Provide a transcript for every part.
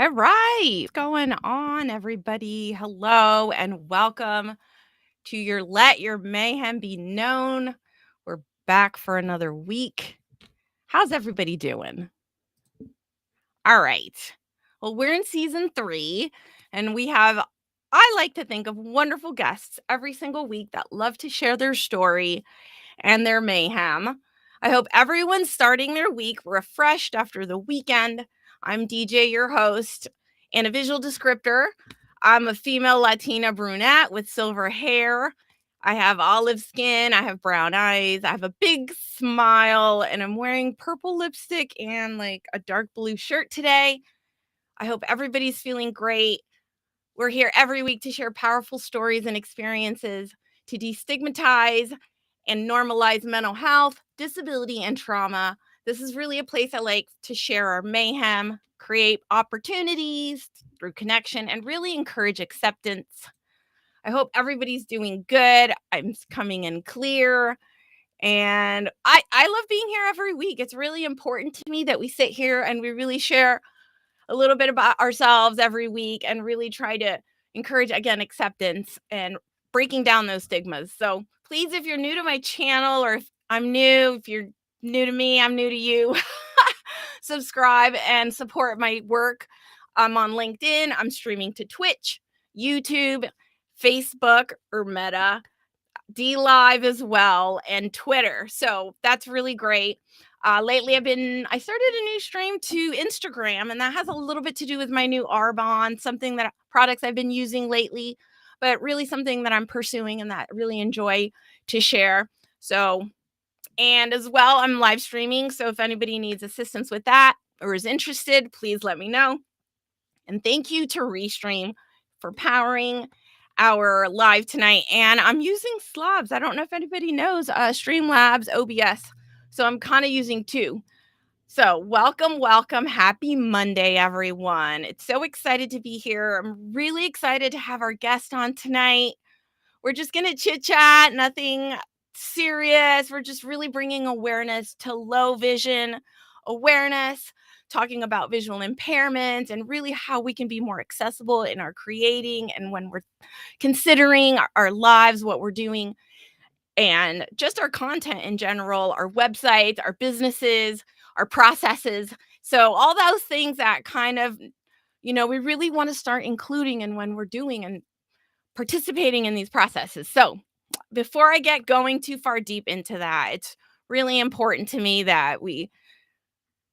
All right. What's going on, everybody? Hello and welcome to your Let Your Mayhem Be Known. We're back for another week. How's everybody doing? All right. Well, we're in season 3, and I like to think of wonderful guests every single week that love to share their story and their mayhem. I hope everyone's starting their week refreshed after the weekend. I'm DJ, your host, and a visual descriptor. I'm a female Latina brunette with silver hair. I have olive skin. I have brown eyes. I have a big smile, and I'm wearing purple lipstick and like a dark blue shirt today. I hope everybody's feeling great. We're here every week to share powerful stories and experiences to destigmatize and normalize mental health, disability, and trauma. This is really a place I like to share our mayhem, create opportunities through connection, and really encourage acceptance. I hope everybody's doing good. I'm coming in clear. And I love being here every week. It's really important to me that we sit here and we really share a little bit about ourselves every week and really try to encourage, again, acceptance and breaking down those stigmas. So please, if you're new to my channel or if you're new to me, I'm new to you, subscribe and support my work. I'm on LinkedIn. I'm streaming to Twitch, YouTube, Facebook or Meta, D Live as well, and Twitter. So that's really great. Lately, I started a new stream to Instagram, and that has a little bit to do with my new Arbonne, products I've been using lately, but really something that I'm pursuing and that I really enjoy to share. So, and as well, I'm live streaming. So if anybody needs assistance with that or is interested, please let me know. And thank you to Restream for powering our live tonight. And I'm using Slabs. I don't know if anybody knows Streamlabs OBS. So I'm kind of using two. So welcome. Happy Monday, everyone. It's so excited to be here. I'm really excited to have our guest on tonight. We're just going to chit chat, nothing serious. We're just really bringing awareness to low vision awareness, talking about visual impairments and really how we can be more accessible in our creating and when we're considering our lives, what we're doing, and just our content in general, our websites, our businesses, our processes. So all those things that kind of, we really want to start including in when we're doing and participating in these processes. So before I get going too far deep into that, it's really important to me that we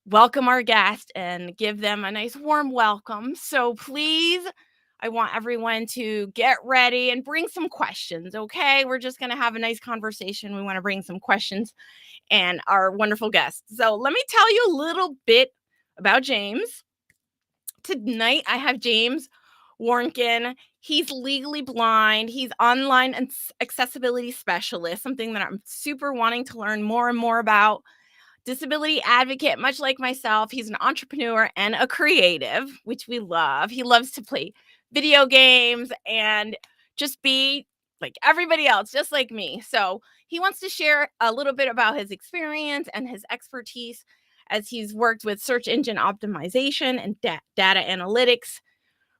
welcome our guest and give them a nice warm welcome. So please, I want everyone to get ready and bring some questions, okay? We're just going to have a nice conversation. We want to bring some questions and our wonderful guests. So let me tell you a little bit about James. Tonight, I have James Warnken. He's legally blind. He's online accessibility specialist, something that I'm super wanting to learn more and more about. Disability advocate, much like myself. He's an entrepreneur and a creative, which we love. He loves to play video games and just be like everybody else, just like me. So he wants to share a little bit about his experience and his expertise as he's worked with search engine optimization and data analytics.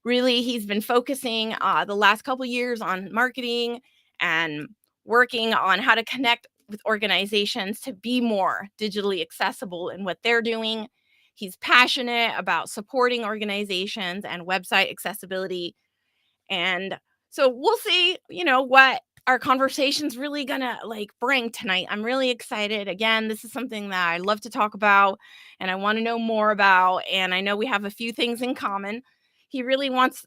Really, he's been focusing the last couple years on marketing and working on how to connect with organizations to be more digitally accessible in what they're doing. He's passionate about supporting organizations and website accessibility. And so we'll see, what our conversation's really gonna bring tonight. I'm really excited. Again, this is something that I love to talk about and I want to know more about. And I know we have a few things in common. He really wants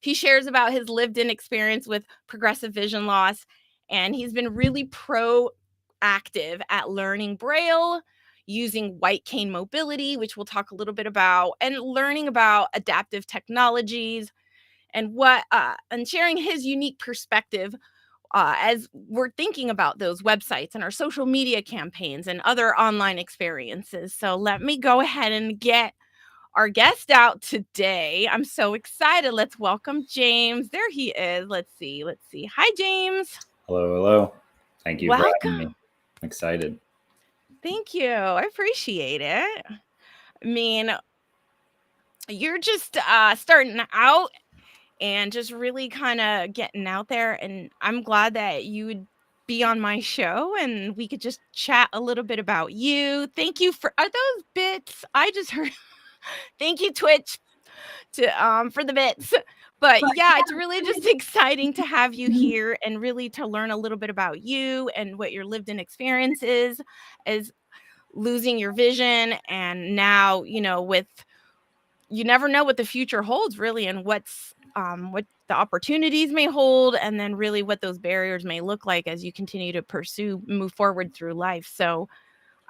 he shares about his lived-in experience with progressive vision loss, and he's been really proactive at learning Braille, using white cane mobility, which we'll talk a little bit about, and learning about adaptive technologies and and sharing his unique perspective as we're thinking about those websites and our social media campaigns and other online experiences. So let me go ahead and get our guest out today. I'm so excited. Let's welcome James. There he is. Let's see. Hi, James. Hello. Thank you for having me. Welcome. I'm excited. Thank you. I appreciate it. I mean, you're just starting out and just really kind of getting out there. And I'm glad that you would be on my show and we could just chat a little bit about you. Thank you for are those bits? I just heard thank you, Twitch, to for the bits. But yeah, it's really just exciting to have you here and really to learn a little bit about you and what your lived in experience is losing your vision. And now, with you never know what the future holds really, and what the opportunities may hold, and then really what those barriers may look like as you continue to move forward through life. So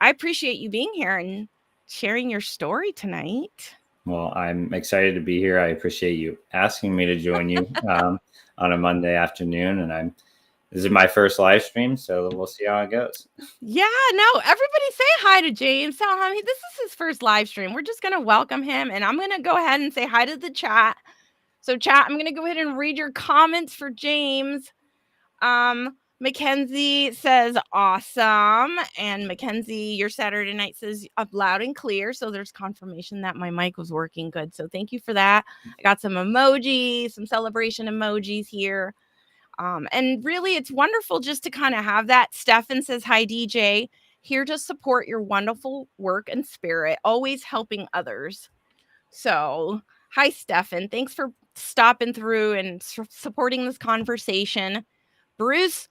I appreciate you being here and sharing your story tonight. Well, I'm excited to be here. I appreciate you asking me to join you on a Monday afternoon, and this is my first live stream, so we'll see how it goes. Yeah, no, everybody say hi to James. Tell him this is his first live stream. We're just going to welcome him, and I'm going to go ahead and say hi to the chat. So chat, I'm going to go ahead and read your comments for James. Mackenzie says awesome, and Mackenzie, your Saturday night says up loud and clear, so there's confirmation that my mic was working good. So thank you for that. I got some emojis, some celebration emojis here. And really, it's wonderful just to kind of have that. Stefan says, hi, DJ. Here to support your wonderful work and spirit, always helping others. So, hi, Stefan. Thanks for stopping through and supporting this conversation. Bruce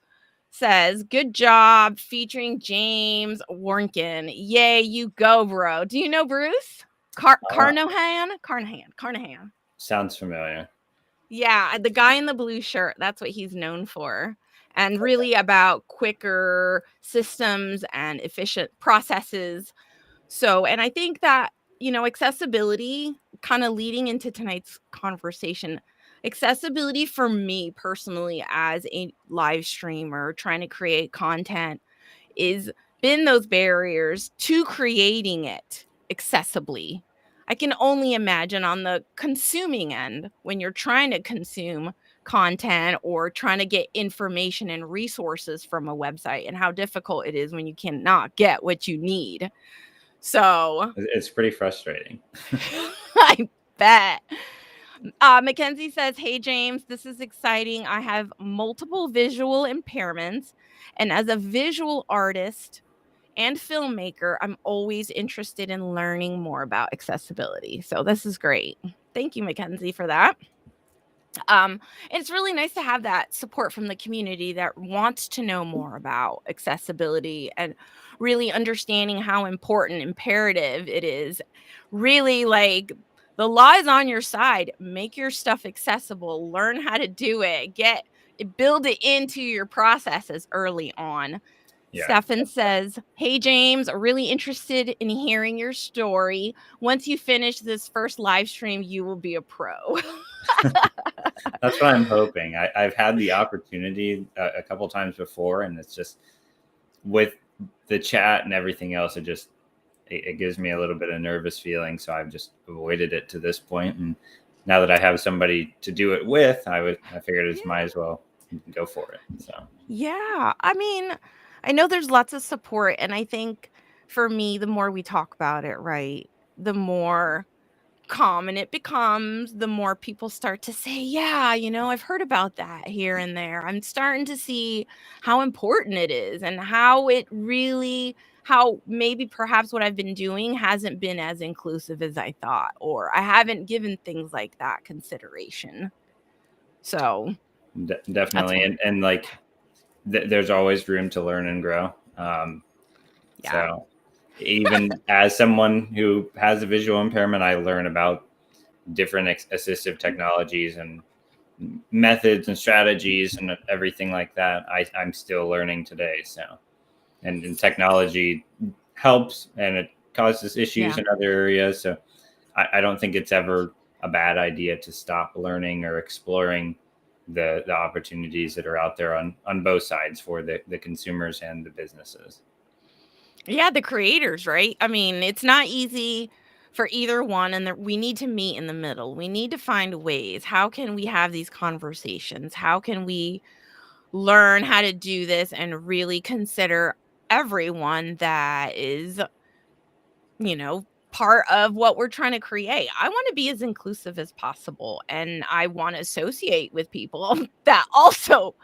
says, good job featuring James Warnken. Yay, you go, bro. Do you know Bruce? Carnahan? Carnahan. Sounds familiar. Yeah, the guy in the blue shirt, that's what he's known for. And really about quicker systems and efficient processes. So, and I think that, accessibility kind of leading into tonight's conversation, accessibility for me personally as a live streamer trying to create content is been those barriers to creating it accessibly. I can only imagine on the consuming end when you're trying to consume content or trying to get information and resources from a website and how difficult it is when you cannot get what you need. So It's pretty frustrating. I bet. Mackenzie says, hey, James, this is exciting. I have multiple visual impairments. And as a visual artist and filmmaker, I'm always interested in learning more about accessibility. So this is great. Thank you, Mackenzie, for that. It's really nice to have that support from the community that wants to know more about accessibility and really understanding how important, imperative it is. Really, like, the law is on your side. Make your stuff accessible. Learn how to do it. Build it into your processes early on. Yeah. Stefan says, hey, James, really interested in hearing your story. Once you finish this first live stream, you will be a pro. That's what I'm hoping. I've had the opportunity a couple times before, and it's just with the chat and everything else, it gives me a little bit of nervous feeling. So I've just avoided it to this point. And now that I have somebody to do it with, I figured it might as well go for it. So yeah, I mean, I know there's lots of support, and I think for me, the more we talk about it, right, the more common it becomes, the more people start to say, yeah, I've heard about that here and there. I'm starting to see how important it is and how maybe perhaps what I've been doing hasn't been as inclusive as I thought, or I haven't given things like that consideration. So definitely. And like, there's always room to learn and grow. Yeah. So even as someone who has a visual impairment, I learn about different assistive technologies and methods and strategies and everything like that. I'm still learning today. So, and technology helps and it causes issues in other areas. So I don't think it's ever a bad idea to stop learning or exploring the opportunities that are out there on both sides for the consumers and the businesses. Yeah, the creators, right? I mean, it's not easy for either one, and we need to meet in the middle. We need to find ways. How can we have these conversations? How can we learn how to do this and really consider everyone that is, part of what we're trying to create. I want to be as inclusive as possible, and I want to associate with people that also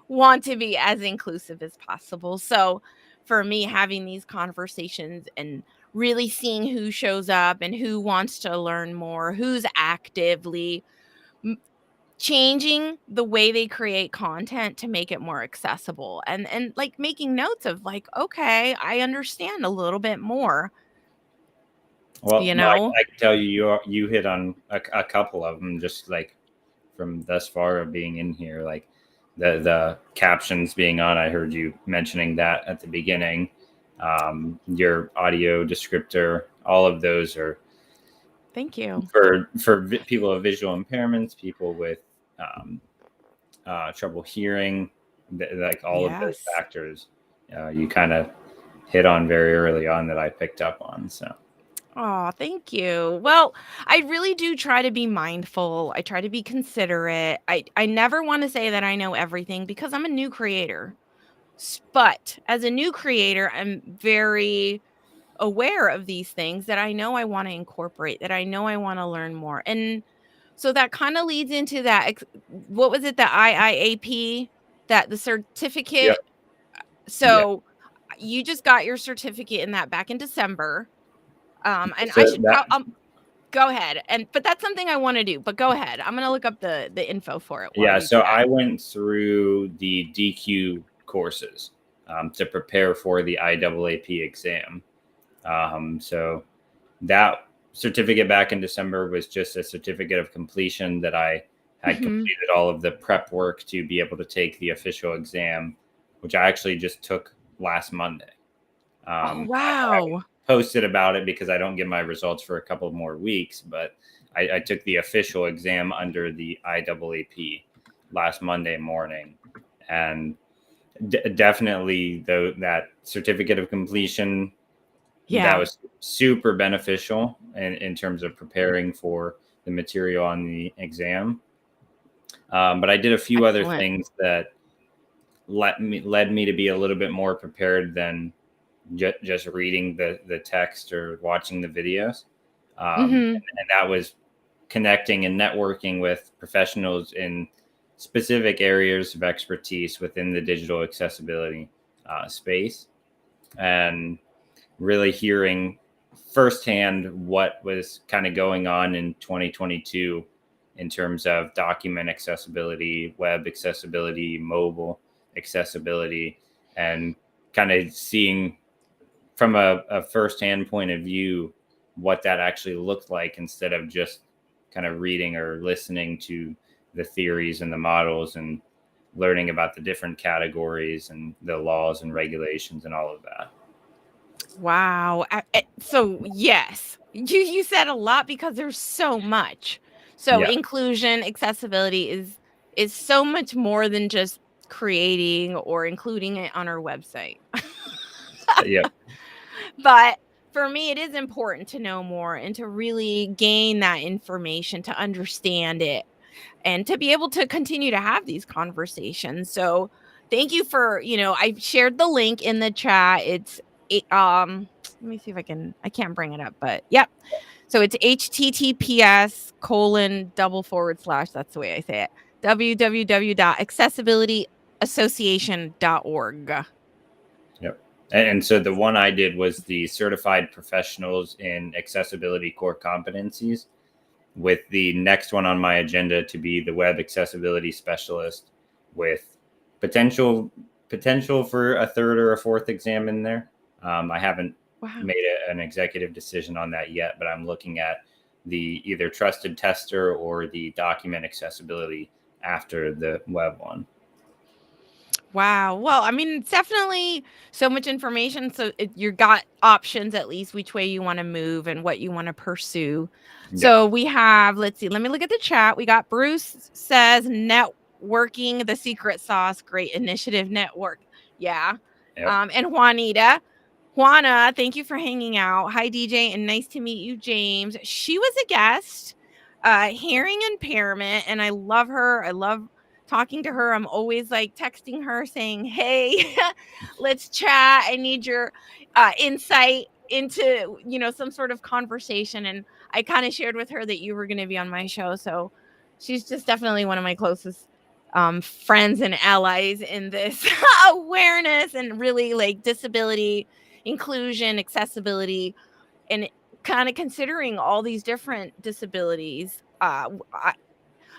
want to be as inclusive as possible. So for me, having these conversations and really seeing who shows up and who wants to learn more, who's actively changing the way they create content to make it more accessible, and like making notes of like, okay, I understand a little bit more. Well, You well, know? I can tell you hit on a couple of them, just like from thus far of being in here, like the captions being on. I heard you mentioning that at the beginning. Your audio descriptor, all of those are Thank you. for people with visual impairments, people with trouble hearing, like all of those Yes. factors. You kind of hit on very early on that I picked up on. So Oh, thank you. Well, I really do try to be mindful. I try to be considerate. I never want to say that I know everything because I'm a new creator. But as a new creator, I'm very aware of these things that I know I want to incorporate, that I know I want to learn more. And so that kind of leads into that what was it, the IIAP, that the yeah, certificate. yeah. So you just got your certificate in that back in December. And I So should that go ahead, but that's something I wanna do, but go ahead. I'm gonna look up the info for it while Yeah, we so chat. I went through the DQ courses to prepare for the IAAP exam. So that certificate back in December was just a certificate of completion that I had Mhm. completed all of the prep work to be able to take the official exam, which I actually just took last Monday. Oh, I wow. posted about it because I don't get my results for a couple more weeks, but I took the official exam under the IAAP last Monday morning, and definitely though that certificate of completion, that Yeah, was super beneficial in terms of preparing for the material on the exam. But I did a few other excellent. things that led me to be a little bit more prepared than just reading the text or watching the videos. Mhm. And that was connecting and networking with professionals in specific areas of expertise within the digital accessibility space, and really hearing firsthand what was kind of going on in 2022 in terms of document accessibility, web accessibility, mobile accessibility, and kind of seeing from a firsthand point of view what that actually looked like instead of just kind of reading or listening to the theories and the models and learning about the different categories and the laws and regulations and all of that. Wow. So, yes, you said a lot because there's so much. So, Yeah. inclusion, accessibility is so much more than just creating or including it on our website. Yeah. But for me, it is important to know more and to really gain that information, to understand it, and to be able to continue to have these conversations. So thank you for, I shared the link in the chat. Let me see if I can't bring it up, but yep. So it's https:// that's the way I say it. www.accessibilityassociation.org. Yep. And so the one I did was the certified professionals in accessibility core competencies, with the next one on my agenda to be the web accessibility specialist, with potential for a third or a fourth exam in there. I haven't Wow. made an executive decision on that yet, but I'm looking at the either trusted tester or the document accessibility after the web one. Wow. Well, I mean, it's definitely so much information. So you got options at least which way you want to move and what you want to pursue. Yeah. So we have, let's see, let me look at the chat. We got Bruce says networking, the secret sauce, great initiative network. Yeah. Yep. And Juana, thank you for hanging out. Hi, DJ, and nice to meet you, James. She was a guest, hearing impairment, and I love her. I love talking to her. I'm always like texting her saying, "Hey, let's chat. I need your insight into, some sort of conversation. And I kind of shared with her that you were going to be on my show. So she's just definitely one of my closest friends and allies in this awareness and really like disability, inclusion, accessibility, and kind of considering all these different disabilities.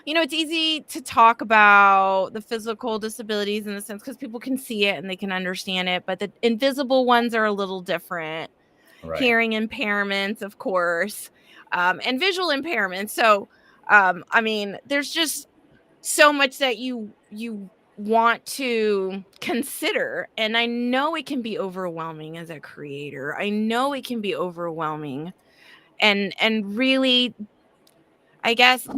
It's easy to talk about the physical disabilities in the sense because people can see it and they can understand it, but the invisible ones are a little different. Right. Hearing impairments, of course, and visual impairments. So, there's just so much that you want to consider, and I know it can be overwhelming as a creator. I know it can be overwhelming, and really, I guess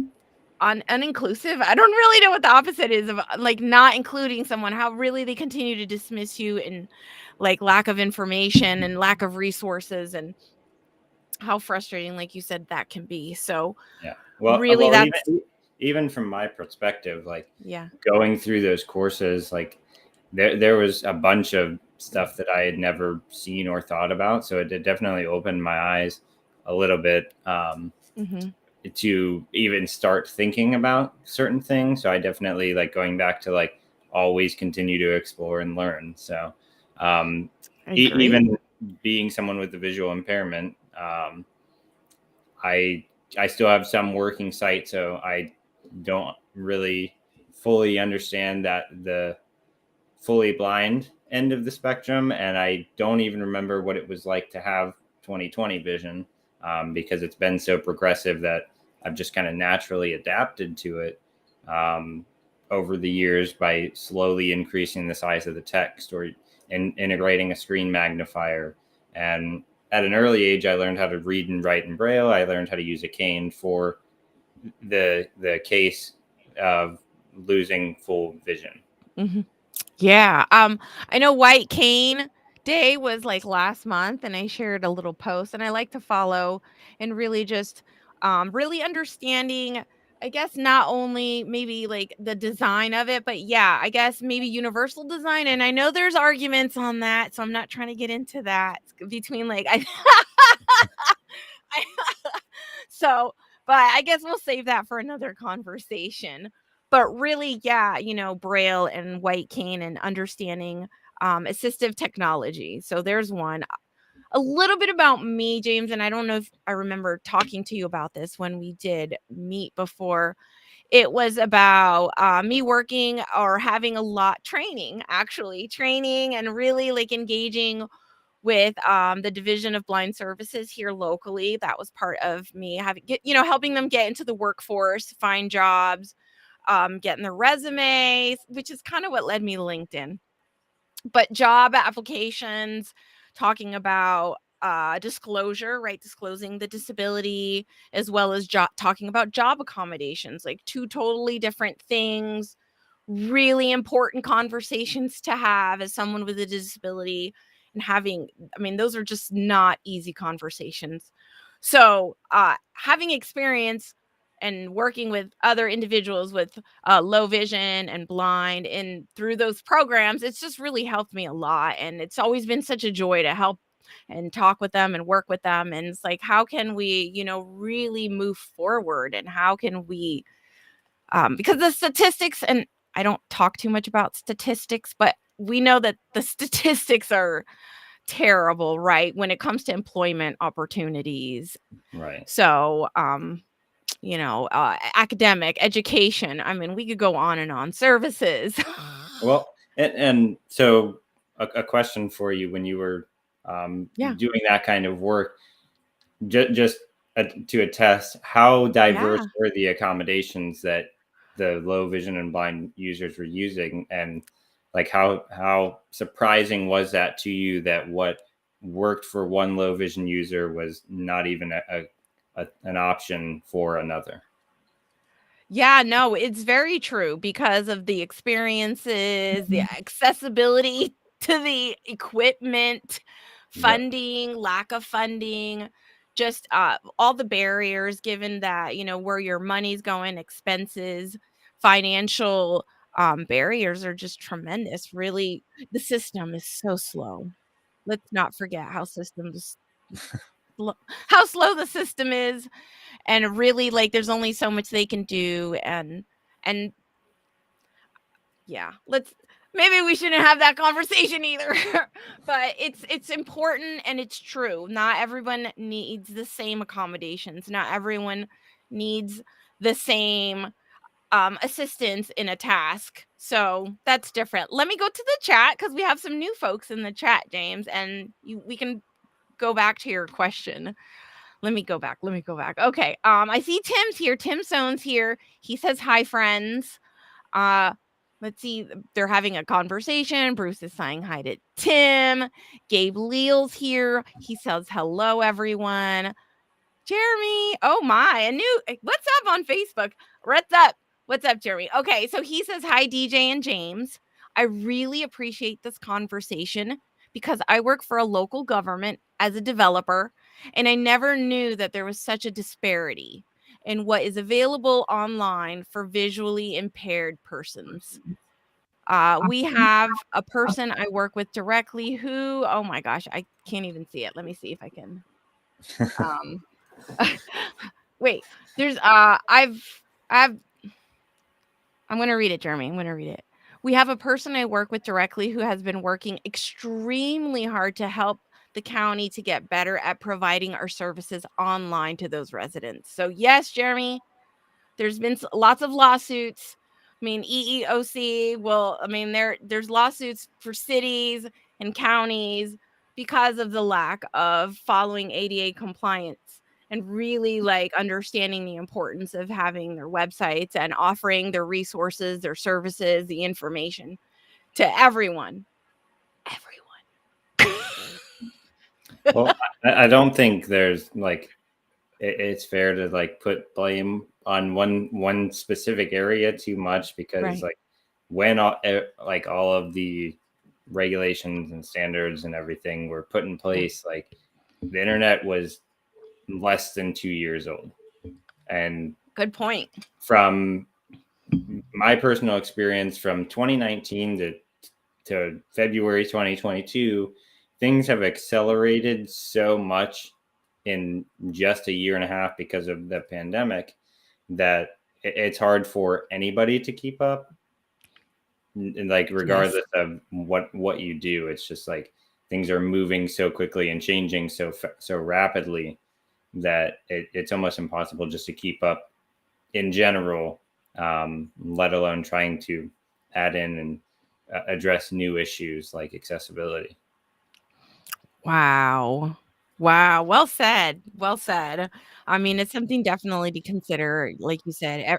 on uninclusive. I don't really know what the opposite is of like not including someone, how really they continue to dismiss you and like lack of information and lack of resources and how frustrating, like you said, that can be. So Yeah. really Well, that's even from my perspective, like yeah. going through those courses, like there was a bunch of stuff that I had never seen or thought about. So it definitely opened my eyes a little bit Mhm. to even start thinking about certain things. So I definitely like going back to like always continue to explore and learn. So um, I agree. even being someone with a visual impairment, I I still have some working sight, so I don't really fully understand that the fully blind end of the spectrum, and I don't even remember what it was like to have 20/20 vision because it's been so progressive that I've just kind of naturally adapted to it over the years by slowly increasing the size of the text or integrating a screen magnifier. And at an early age, I learned how to read and write in Braille. I learned how to use a cane for the case of losing full vision. Mhm. Yeah, I know White Cane Day was, like, last month, and I shared a little post, and I like to follow and really just, really understanding, I guess, not only maybe, like, the design of it, but, yeah, I guess maybe universal design, and I know there's arguments on that, so I'm not trying to get into that between, like, I I so, but I guess we'll save that for another conversation. But really, yeah, Braille and White Cane and understanding assistive technology. So there's one. A little bit about me, James, and I don't know if I remember talking to you about this when we did meet before. It was about me working or having a lot training, actually training and really like engaging with the Division of Blind Services here locally. That was part of me having helping them get into the workforce, find jobs, getting their resumes, which is kind of what led me to LinkedIn. But job applications, talking about disclosure, right? Disclosing the disability, as well as talking about job accommodations, like two totally different things. Really important conversations to have as someone with a disability and having, those are just not easy conversations. So, having experience and working with other individuals with low vision and blind and through those programs, it's just really helped me a lot. And it's always been such a joy to help and talk with them and work with them. And it's like, how can we, really move forward, and how can we because the statistics, and I don't talk too much about statistics, but we know that the statistics are terrible, right? When it comes to employment opportunities. Right. So, academic education. We could go on and on. Services. Well, and so a question for you: when you were Yeah. doing that kind of work, just to attest, how diverse Yeah. were the accommodations that the low vision and blind users were using, and like how surprising was that to you that what worked for one low vision user was not even an option for another? Yeah, no, it's very true because of the experiences, the accessibility to the equipment, Yep. funding, lack of funding, just all the barriers given that, where your money's going, expenses, financial barriers are just tremendous. Really, the system is so slow. Let's not forget how systems. how slow the system is, and really like there's only so much they can do, and yeah, maybe we shouldn't have that conversation either. But it's important and it's true. Not everyone needs the same accommodations. Not everyone needs the same assistance in a task. So that's different. Let me go to the chat because we have some new folks in the chat, James, and we can go back to your question. Let me go back. Okay. I see Tim's here. Tim Soane's here. He says hi, friends. Uh let's see. They're having a conversation. Bruce is saying hi to Tim. Gabe Leal's here. He says hello, everyone. Jeremy. Oh my. A new what's up on Facebook? What's up? What's up, Jeremy? Okay, so he says hi, DJ and James. I really appreciate this conversation because I work for a local government as a developer, and I never knew that there was such a disparity in what is available online for visually impaired persons. We have a person I work with directly who, oh my gosh, I can't even see it. Let me see if I can. Wait, there's I'm going to read it, Jeremy. I'm going to read it. We have a person I work with directly who has been working extremely hard to help the county to get better at providing our services online to those residents. So yes, Jeremy, there's been lots of lawsuits. I mean, EEOC will, I mean, there's lawsuits for cities and counties because of the lack of following ADA compliance and really like understanding the importance of having their websites and offering their resources, their services, the information to everyone. Well, I don't think there's like it's fair to like put blame on one specific area too much because Right. like when all of the regulations and standards and everything were put in place, like the internet was less than 2 years old. And Good point. from my personal experience from 2019 to February 2022, things have accelerated so much in just a year and a half because of the pandemic that it's hard for anybody to keep up. And like regardless of what you do, it's just like things are moving so quickly and changing so rapidly that it's almost impossible just to keep up in general, let alone trying to add in and address new issues like accessibility. Wow. Wow. Well said. Well said. I mean, it's something definitely to consider. Like you said,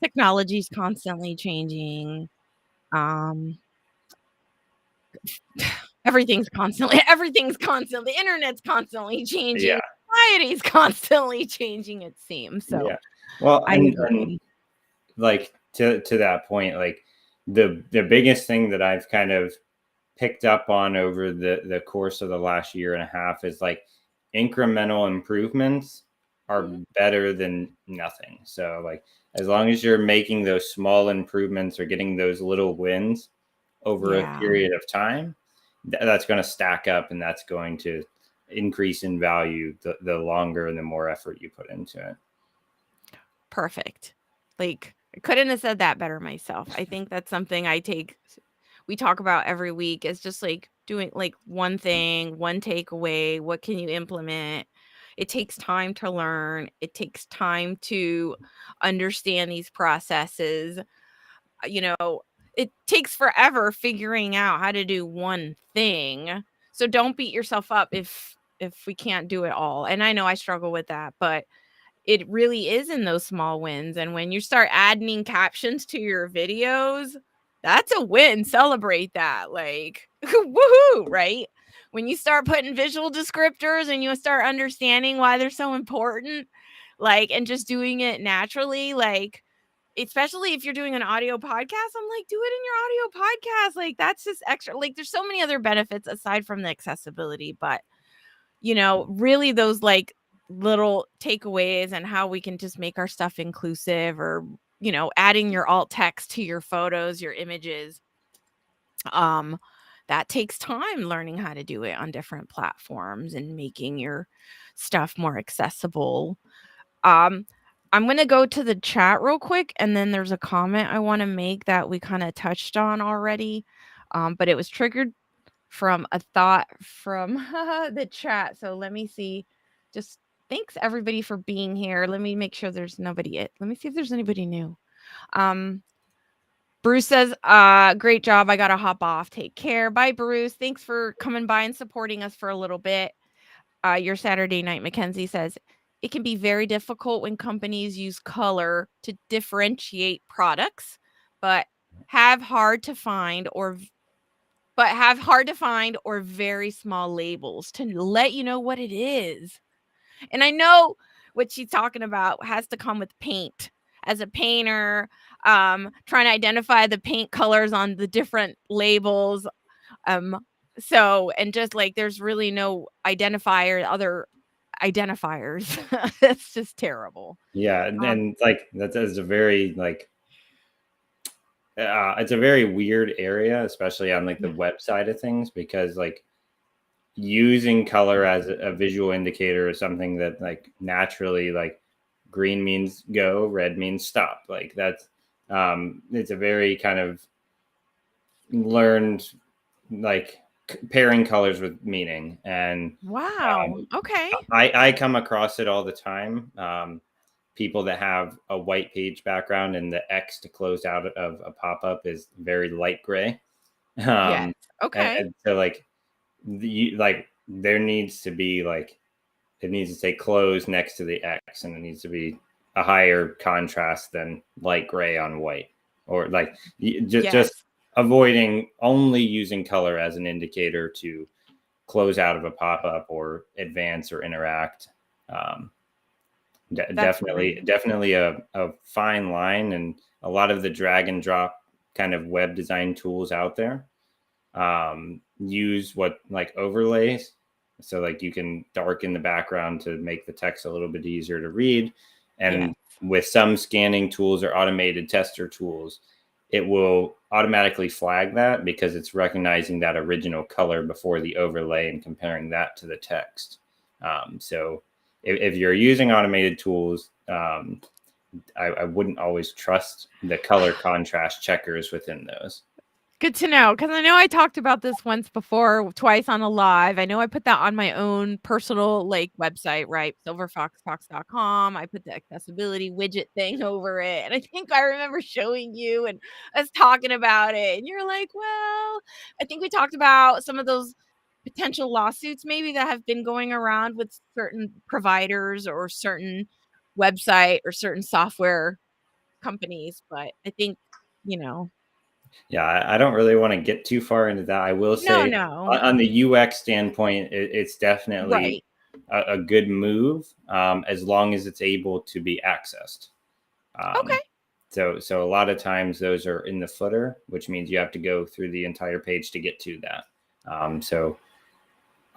technology is constantly changing. Um, everything's constantly, the internet's constantly changing. Yeah. Society's constantly changing, it seems. So Yeah. Well, I and agree. like to that point, like the biggest thing that I've kind of picked up on over the course of the last year and a half is like incremental improvements are better than nothing. So like as long as you're making those small improvements or getting those little wins over a period of time, that's going to stack up and that's going to increase in value the longer and the more effort you put into it. Perfect. Like I couldn't have said that better myself. I think that's something we talk about every week is just like doing like one thing, one takeaway. What can you implement? It takes time to learn. It takes time to understand these processes. It takes forever figuring out how to do one thing. So don't beat yourself up if we can't do it all. And I know I struggle with that, but it really is in those small wins. And when you start adding captions to your videos, that's a win. Celebrate that. Like, woohoo, right? When you start putting visual descriptors and you start understanding why they're so important, like, and just doing it naturally, like, especially if you're doing an audio podcast, I'm like, do it in your audio podcast. Like, that's just extra. Like, there's so many other benefits aside from the accessibility, but really those like little takeaways and how we can just make our stuff inclusive or, adding your alt text to your photos, your images. that takes time learning how to do it on different platforms and making your stuff more accessible. I'm going to go to the chat real quick, and then there's a comment I want to make that we kind of touched on already. But it was triggered from a thought from the chat. So let me see. Just thanks everybody for being here. Let me make sure there's nobody. Let me see if there's anybody new. Bruce says, great job. I got to hop off. Take care. Bye, Bruce. Thanks for coming by and supporting us for a little bit. Your Saturday night, Mackenzie says, it can be very difficult when companies use color to differentiate products, but have hard to find or very small labels to let you know what it is. And I know what she's talking about has to come with paint. As a painter, trying to identify the paint colors on the different labels. So, and just like there's really no other identifiers. It's just terrible. Yeah, and like that's a very like it's a very weird area, especially on like the web side of things, because like using color as a visual indicator is something that like naturally, like green means go, red means stop. Like that's it's a very kind of learned like pairing colors with meaning. And wow. Okay. I come across it all the time. People that have a white page background and the X to close out of a pop-up is very light gray. Yes. Okay. And so like there needs to be like, it needs to say close next to the X, and it needs to be a higher contrast than light gray on white, or like just avoiding only using color as an indicator to close out of a pop-up or advance or interact. Definitely a fine line, and a lot of the drag and drop kind of web design tools out there use what like overlays. So like you can darken the background to make the text a little bit easier to read. And with some scanning tools or automated tester tools, it will automatically flag that because it's recognizing that original color before the overlay and comparing that to the text. So if you're using automated tools, I wouldn't always trust the color contrast checkers within those. Good to know, because I know I talked about this twice on a live. I know I put that on my own personal like website, right? silverfoxfox.com. I put the accessibility widget thing over it. And I think I remember showing you and us talking about it. And you're like, well, I think we talked about some of those potential lawsuits maybe that have been going around with certain providers or certain website or certain software companies. But I think, Yeah, I don't really want to get too far into that. I will say on the UX standpoint, it's definitely a good move as long as it's able to be accessed. Okay. So a lot of times those are in the footer, which means you have to go through the entire page to get to that. So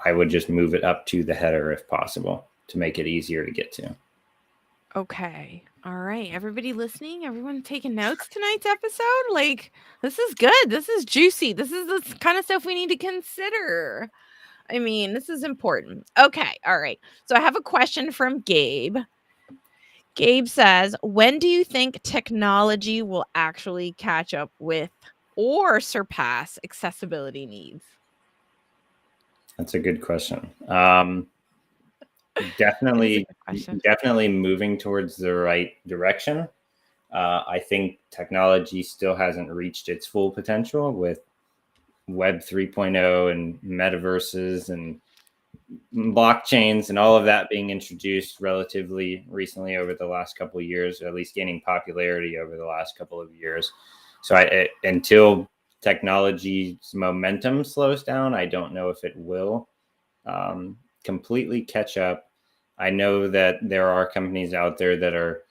I would just move it up to the header if possible to make it easier to get to. Okay. All right. Everybody listening, everyone taking notes tonight's episode? Like, this is good. This is juicy. This is the kind of stuff we need to consider. I mean, this is important. Okay. All right. So I have a question from Gabe. Gabe says, when do you think technology will actually catch up with or surpass accessibility needs? That's a good question. Definitely moving towards the right direction. I think technology still hasn't reached its full potential with Web 3.0 and metaverses and blockchains and all of that being introduced relatively recently over the last couple of years, or at least gaining popularity over the last couple of years. So until technology's momentum slows down, I don't know if it will completely catch up. I know that there are companies out there that are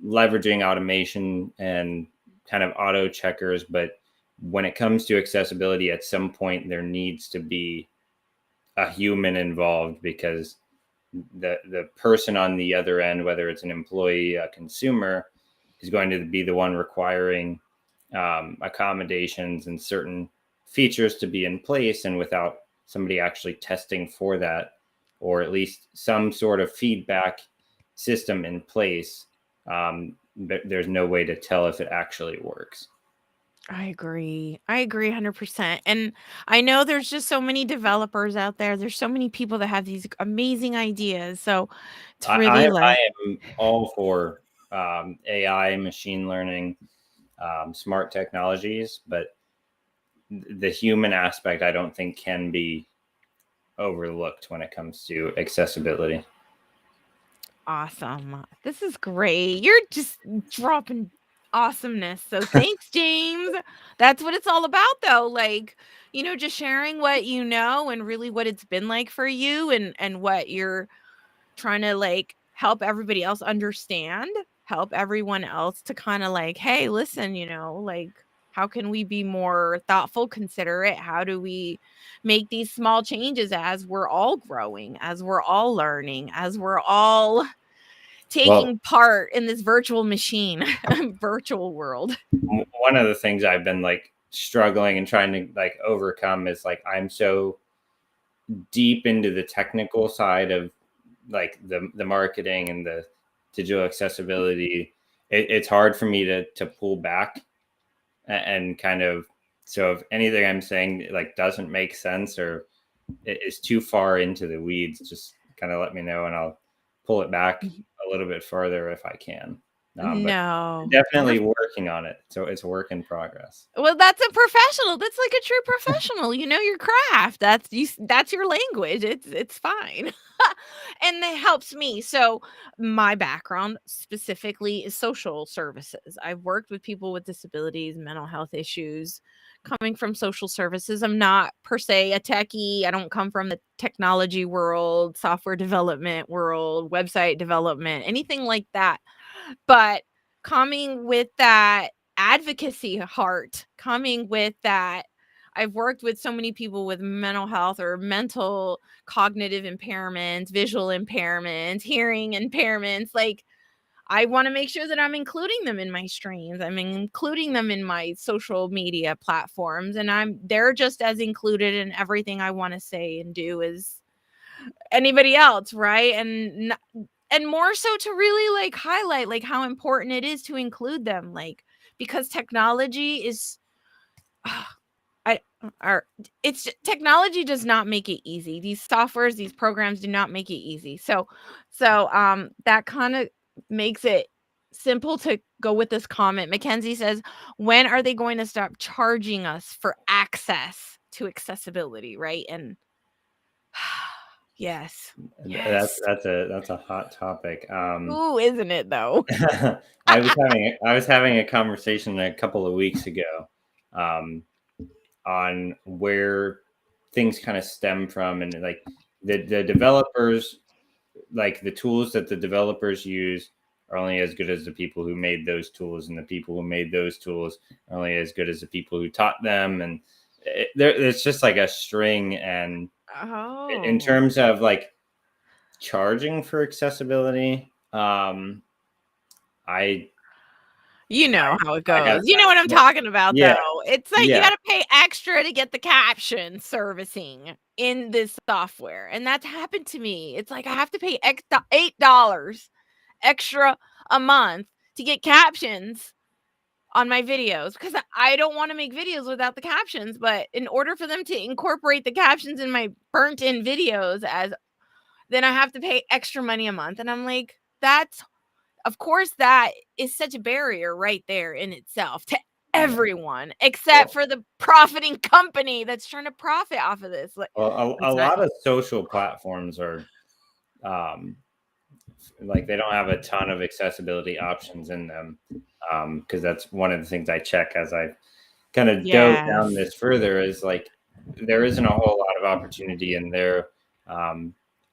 leveraging automation and kind of auto checkers, but when it comes to accessibility, at some point there needs to be a human involved, because the person on the other end, whether it's an employee, a consumer, is going to be the one requiring accommodations and certain features to be in place, and without somebody actually testing for that, or at least some sort of feedback system in place, there's no way to tell if it actually works. I agree. I agree 100%. And I know there's just so many developers out there. There's so many people that have these amazing ideas. So it's really I like, am all for AI, machine learning, smart technologies, but the human aspect I don't think can be overlooked when it comes to accessibility. awesome. This is great. You're just dropping awesomeness. So thanks, James. That's what it's all about, though. Like, just sharing what you know and really what it's been like for you and what you're trying to like help everybody else understand, help everyone else to kind of like, hey, listen, like how can we be more thoughtful, considerate? How do we make these small changes as we're all growing, as we're all learning, as we're all Well, taking part in this virtual machine, virtual world? one of the things I've been like struggling and trying to like overcome is like I'm so deep into the technical side of like the marketing and the digital accessibility. It's hard for me to pull back and kind of, so if anything I'm saying like doesn't make sense or it is too far into the weeds, just kind of let me know and I'll pull it back a little bit further if I can. But No. definitely working on it. So it's a work in progress. Well, that's a professional. That's like a true professional. You know your craft. That's your language. It's fine. And that helps me. So, my background specifically is social services. I've worked with people with disabilities, mental health issues. Coming from social services, I'm not per se a techie. I don't come from the technology world, software development world, website development, anything like that. But coming with that advocacy heart, coming with that, I've worked with so many people with mental health or mental cognitive impairments, visual impairments, hearing impairments. Like, I want to make sure that I'm including them in my streams. I'm including them in my social media platforms, and they're just as included in everything I want to say and do as anybody else, right? And more so to really like highlight like how important it is to include them, like because technology is I are it's technology does not make it easy. These softwares, these programs do not make it easy. So that kind of makes it simple to go with this comment. Mackenzie says, when are they going to stop charging us for access to accessibility, right? And yes. Yes. That's a hot topic. Ooh, isn't it though? I was having a conversation a couple of weeks ago on where things kind of stem from, and like the developers, like the tools that the developers use are only as good as the people who made those tools, and the people who made those tools are only as good as the people who taught them, and it's just like a string. And in Oh. terms of like charging for accessibility, I You know how it I have goes. You know what I'm talking about, yeah, though. It's like you yeah. gotta pay extra to get the caption servicing in this software, and that's happened to me. It's like I have to pay $8 extra a month to get captions on my videos because I don't wanna make videos without the captions, but in order for them to incorporate the captions in my burnt-in videos then I have to pay extra money a month, and I'm like, "That's of course, that is such a barrier right there in itself to Yeah. everyone, except Well, for the profiting company that's trying to profit off of this. Like, a it's not. lot of social platforms are um, like they don't have a ton of accessibility options in them, because that's one of the things I check as I kind of dove down Yes. this further, is like there isn't a whole lot of opportunity in there,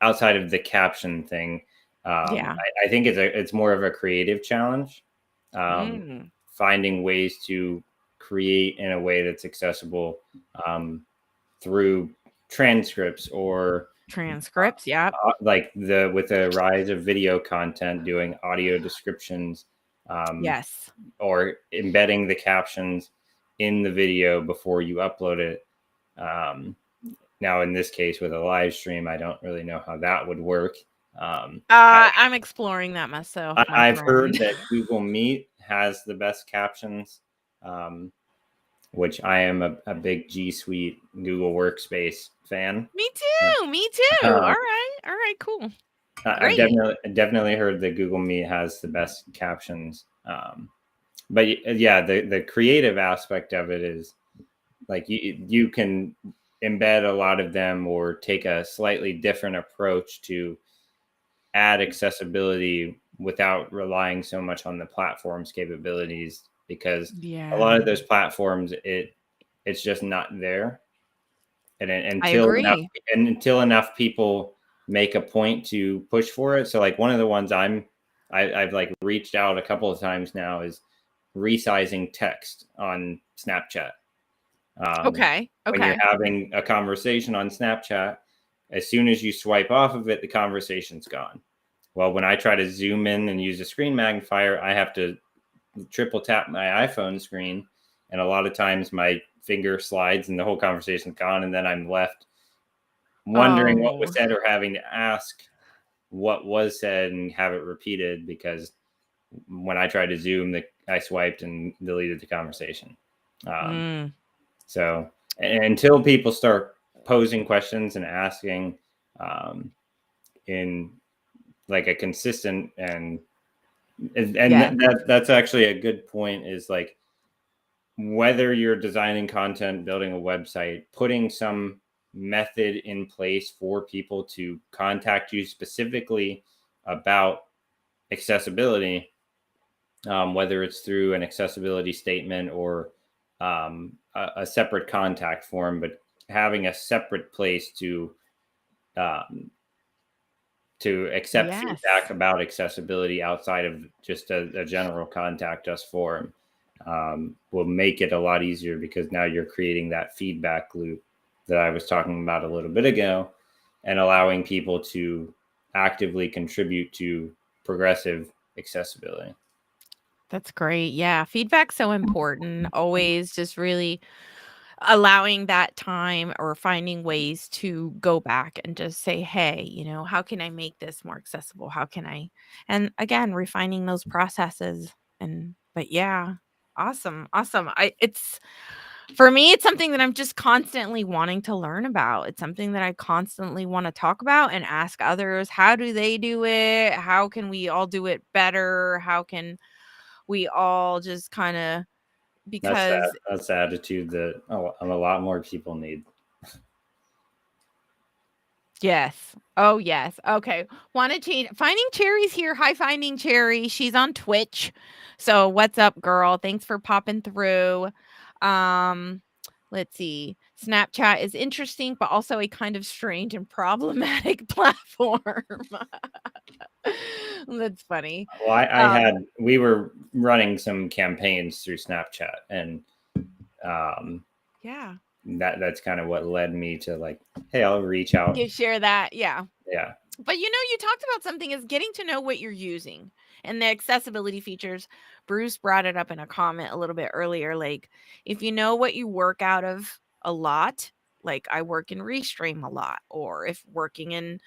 outside of the caption thing. Yeah. I think it's more of a creative challenge, Mm. finding ways to create in a way that's accessible, through transcripts or Transcripts. Yeah. like with the rise of video content, doing audio descriptions, Yes. or embedding the captions. in the video before you upload it. Now, in this case, with a live stream, I don't really know how that would work. I'm exploring that myself, my I've heard friend. that Google Meet has the best captions, which I am a big G Suite Google Workspace fan. Me too. Me too. All Um, right. All right. Cool. I've Great. definitely heard that Google Meet has the best captions. But yeah, the creative aspect of it is like you can embed a lot of them or take a slightly different approach to add accessibility without relying so much on the platform's capabilities, because a lot Yeah. of those platforms it's just not there. And I until agree. enough people make a point to push for it. So like one of the ones I've like reached out a couple of times now is resizing text on Snapchat. Okay. When you're Okay. having a conversation on Snapchat, as soon as you swipe off of it, the conversation's gone. Well, when I try to zoom in and use a screen magnifier, I have to triple tap my iPhone screen. And a lot of times my finger slides and the whole conversation's gone. And then I'm left wondering what was Oh. said or having to ask what was said and have it repeated, because when I tried to zoom, I swiped and deleted the conversation. Mm. So until people start posing questions and asking in like a consistent and Yeah. that's actually a good point, is like whether you're designing content, building a website, putting some method in place for people to contact you specifically about accessibility, whether it's through an accessibility statement or a separate contact form, but having a separate place um, to accept feedback Yes. about accessibility outside of just a general contact us form will make it a lot easier, because now you're creating that feedback loop that I was talking about a little bit ago, and allowing people to actively contribute to progressive accessibility. That's great. Yeah. Feedback's so important. Always just really allowing that time or finding ways to go back and just say, hey, how can I make this more accessible? How can I? And again, refining those processes. But yeah, awesome. Awesome. It's for me, it's something that I'm just constantly wanting to learn about. It's something that I constantly want to talk about and ask others, how do they do it? How can we all do it better? How can we all just kind of, because That's the attitude that a lot more people need. yes. Oh, yes. Okay. Wanna change Finding Cherry's here. Hi, Finding Cherry. She's on Twitch. So, what's up, girl? Thanks for popping through. Um, let's see. Snapchat is interesting, but also a kind of strange and problematic platform. That's funny. Well, Um, we were running some campaigns through Snapchat, and um, yeah. that's kind of what led me to like, hey, I'll reach out. You share that. Yeah. Yeah. But you talked about something is getting to know what you're using and the accessibility features. Bruce brought it up in a comment a little bit earlier. Like, if you know what you work out of a lot, like I work in Restream a lot, or if working in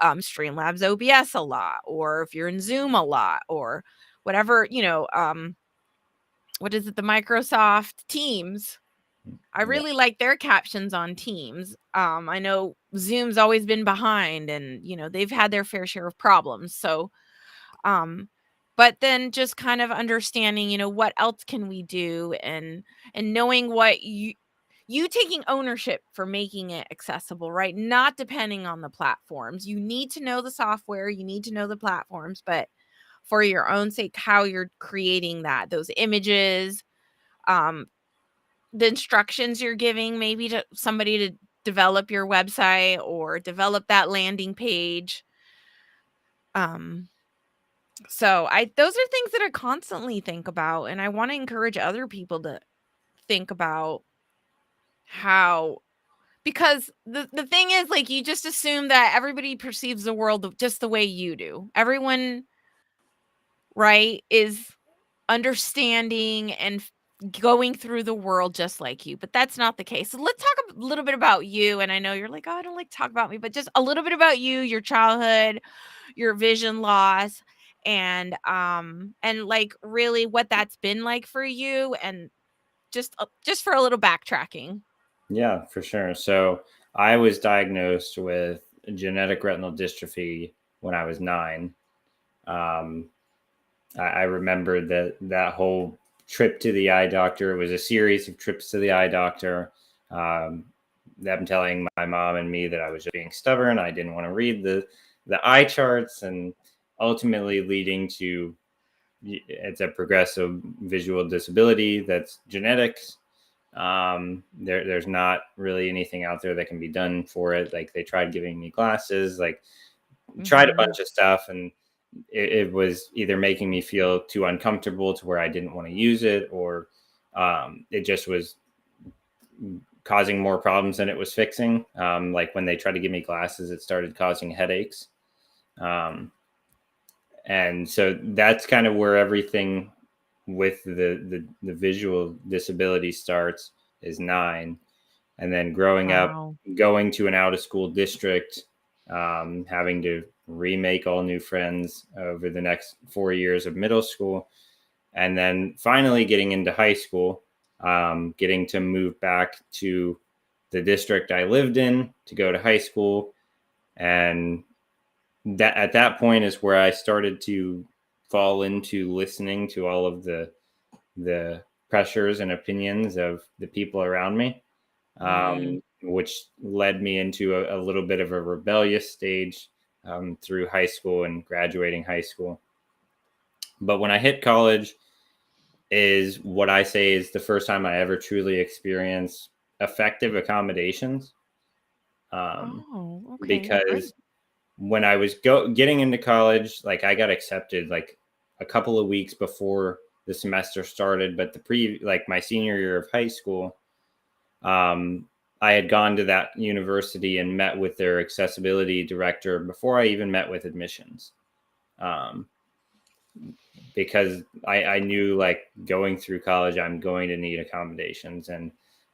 Streamlabs OBS a lot, or if you're in Zoom a lot, or whatever, what is it, the Microsoft Teams. I Yeah. really like their captions on Teams. I know Zoom's always been behind and, they've had their fair share of problems. So, um, but then just kind of understanding, what else can we do, and knowing what you taking ownership for making it accessible, right? Not depending on the platforms. You need to know the software, you need to know the platforms, but for your own sake, how you're creating those images, um, the instructions you're giving maybe to somebody to develop your website or develop that landing page. Um, so those are things that I constantly think about, and I want to encourage other people to think about how, because the thing is, like, you just assume that everybody perceives the world just the way you do. Everyone, right, is understanding and going through the world just like you, but that's not the case. So let's talk a little bit about you. And I know you're like, oh, I don't like to talk about me, but just a little bit about you, your childhood, your vision loss, and like really what that's been like for you, and just for a little backtracking. Yeah, for sure. So I was diagnosed with genetic retinal dystrophy when I was 9. Um, I remember that whole trip to the eye doctor. It was a series of trips to the eye doctor. Them telling my mom and me that I was just being stubborn. I didn't want to read the eye charts, and ultimately leading to, it's a progressive visual disability that's genetics. There's not really anything out there that can be done for it. Like, they tried giving me glasses, like tried a Mhm. bunch of stuff, and it was either making me feel too uncomfortable to where I didn't want to use it, or it just was causing more problems than it was fixing. Like, when they tried to give me glasses, it started causing headaches. Um, and so that's kind of where everything with the visual disability starts, is 9. And then growing up, Wow. going to an out of school district, having to remake all new friends over the next 4 years of middle school, and then finally getting into high school, getting to move back to the district I lived in to go to high school. And that, at that point, is where I started to fall into listening to all of the pressures and opinions of the people around me, Mm. which led me into a little bit of a rebellious stage, through high school and graduating high school. But when I hit college, is what I say is the first time I ever truly experienced effective accommodations. Um, Oh, okay, because great. when I was getting into college, like, I got accepted like a couple of weeks before the semester started, but like my senior year of high school, um, I had gone to that university and met with their accessibility director before I even met with admissions. Um, because I knew, like, going through college, I'm going to need accommodations. And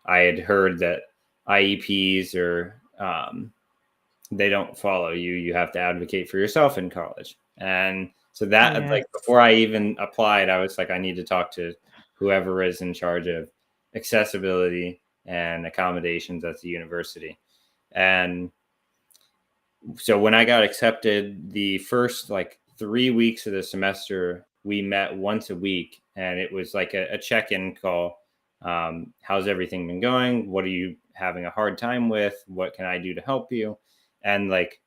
I had heard that IEPs or, they don't follow you. You have to advocate for yourself in college. And so that, Yes. like, before I even applied, I was like, I need to talk to whoever is in charge of accessibility and accommodations at the university. And so when I got accepted, the first like 3 weeks of the semester, we met once a week, and it was like a check-in call. How's everything been going? What are you having a hard time with? What can I do to help you? And, like,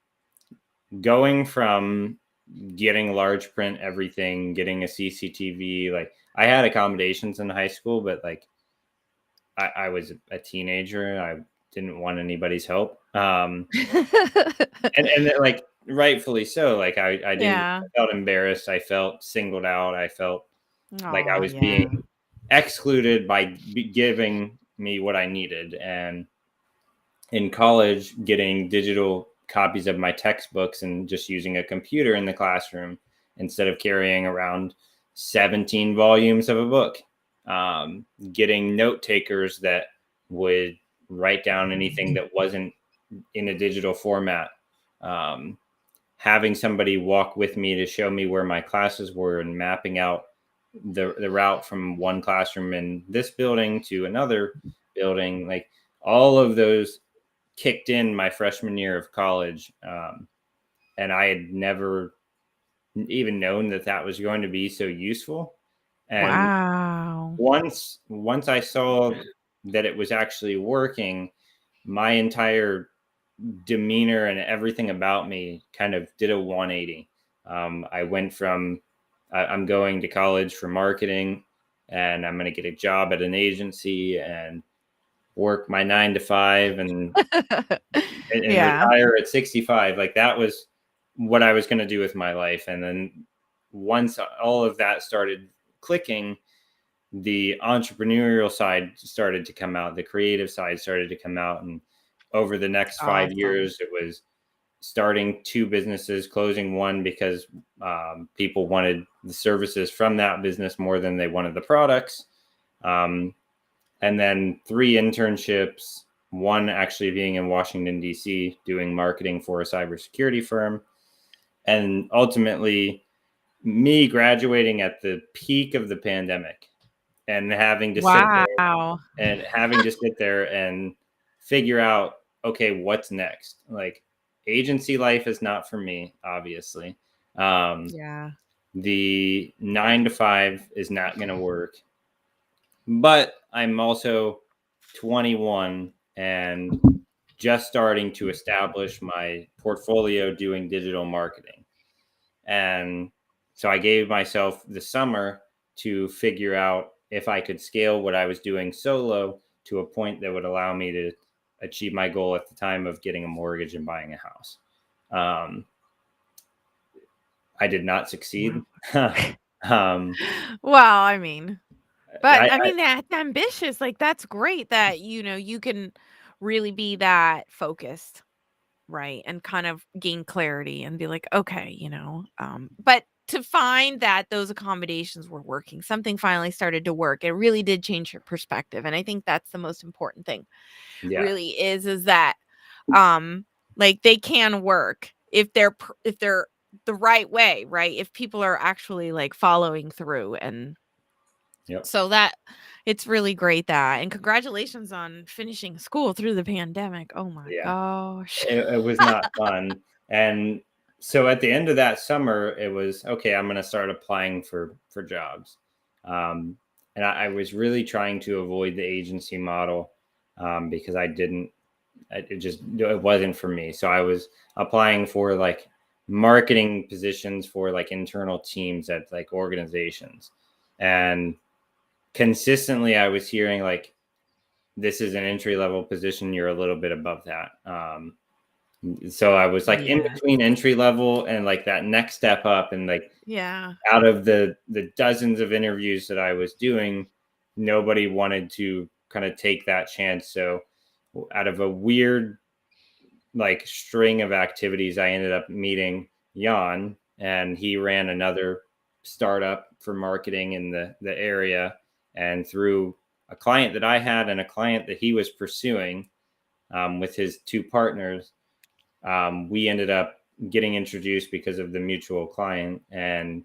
going from getting large print everything, getting a CCTV, like, I had accommodations in high school, but, like, I was a teenager. I didn't want anybody's help. And then, like, rightfully so. Like, I didn't, Yeah. I felt embarrassed. I felt singled out. I felt like I Oh, was being yeah. excluded by giving me what I needed. And in college, getting digital copies of my textbooks and just using a computer in the classroom instead of carrying around 17 volumes of a book. Getting note takers that would write down anything that wasn't in a digital format. Um, Having somebody walk with me to show me where my classes were, and mapping out the route from one classroom in this building to another building, like, all of those kicked in my freshman year of college. And I had never even known that that was going to be so useful. And Wow. once I saw that it was actually working, my entire demeanor and everything about me kind of did a 180. I went from, I'm going to college for marketing, and I'm going to get a job at an agency and work my 9 to 5, and Yeah. retire at 65. Like, that was what I was going to do with my life. And then once all of that started clicking, the entrepreneurial side started to come out, the creative side started to come out. And over the next five Awesome. years, it was starting 2 businesses, closing one because, people wanted the services from that business more than they wanted the products. And then 3 internships, one actually being in Washington, D.C., doing marketing for a cybersecurity firm. And ultimately, me graduating at the peak of the pandemic and having to sit there and figure out, okay, what's next? Like, agency life is not for me, obviously. Yeah. The 9 to 5 is not going to work. But I'm also 21 and just starting to establish my portfolio doing digital marketing. And so I gave myself the summer to figure out if I could scale what I was doing solo to a point that would allow me to achieve my goal at the time of getting a mortgage and buying a house. I did not succeed. Well, I mean, but I mean, that's ambitious. Like, that's great that, you can really be that focused, right? And kind of gain clarity and be like, okay, but to find that those accommodations were working, something finally started to work. It really did change your perspective. And I think that's the most important thing. Yeah. Really is that like, they can work if they're the right way, right? If people are actually like following through. And so that it's really great that, and congratulations on finishing school through the pandemic. Oh my gosh. It was not fun. And so at the end of that summer, it was, okay, I'm going to start applying for jobs. And I was really trying to avoid the agency model because it wasn't for me. So I was applying for like marketing positions for like internal teams at like organizations. And consistently I was hearing like, this is an entry level position. You're a little bit above that. So I was like in between entry level and like that next step up, and like out of the dozens of interviews that I was doing, nobody wanted to kind of take that chance. So out of a weird like string of activities, I ended up meeting Jan, and he ran another startup for marketing in the area. And through a client that I had and a client that he was pursuing with his 2 partners, we ended up getting introduced because of the mutual client. And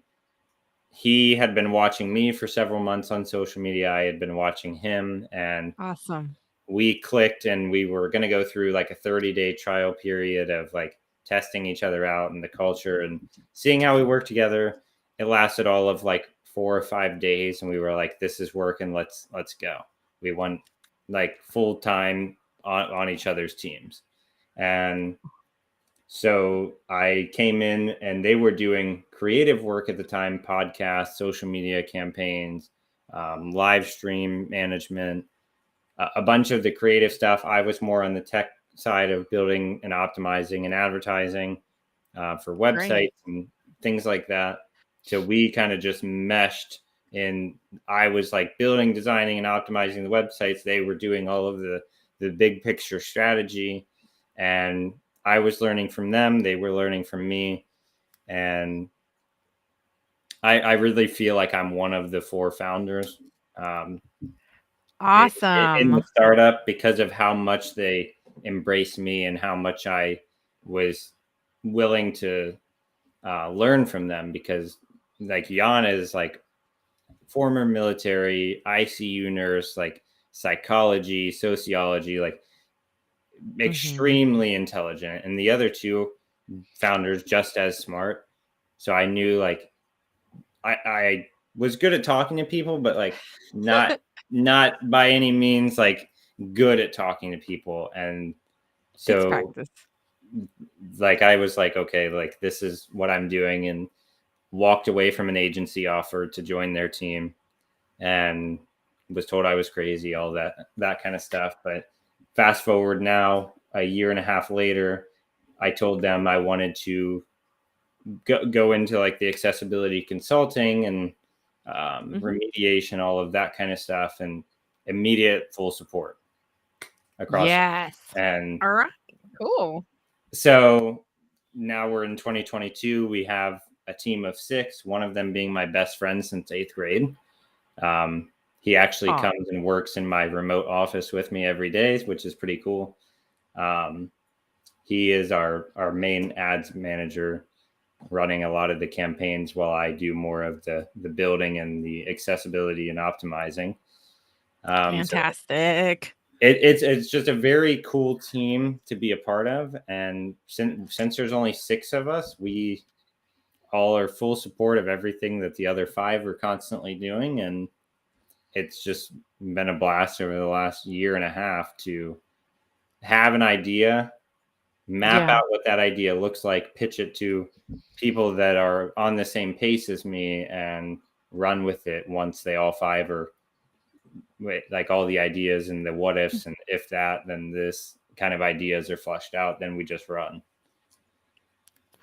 he had been watching me for several months on social media. I had been watching him, and Awesome. we clicked, and we were going to go through like a 30-day trial period of like testing each other out and the culture and seeing how we work together. It lasted all of like 4 or 5 days, and we were like, this is working. Let's go. We went like full time on each other's teams. And so I came in, and they were doing creative work at the time, podcasts, social media campaigns, live stream management, a bunch of the creative stuff. I was more on the tech side of building and optimizing and advertising for websites and things like that. So we kind of just meshed, and I was like building, designing, and optimizing the websites. They were doing all of the big picture strategy, and I was learning from them. They were learning from me. And I really feel like I'm one of the 4 founders. Awesome. In the startup, because of how much they embraced me and how much I was willing to learn from them. Because like Jan is like former military, ICU nurse, like psychology, sociology, like extremely intelligent, and the other 2 founders just as smart. So I knew like I was good at talking to people, but like not by any means like good at talking to people. And so like I was like, okay, like this is what I'm doing, and walked away from an agency offer to join their team, and was told I was crazy, all that kind of stuff. But fast forward now, a year and a half later, I told them I wanted to go into like the accessibility consulting and remediation, all of that kind of stuff, and immediate full support across. Yes. And all right, cool. So now we're in 2022. We have a team of 6, one of them being my best friend since 8th grade. He actually Oh, comes and works in my remote office with me every day, which is pretty cool. He is our main ads manager, running a lot of the campaigns while I do more of the building and the accessibility and optimizing. So fantastic. it's just a very cool team to be a part of. And since there's only 6 of us, we all are full support of everything that the other 5 are constantly doing. And it's just been a blast over the last year and a half to have an idea, map Yeah. out what that idea looks like, pitch it to people that are on the same pace as me, and run with it once they all 5 are like all the ideas and the what ifs and if that, then this kind of ideas are flushed out, then we just run.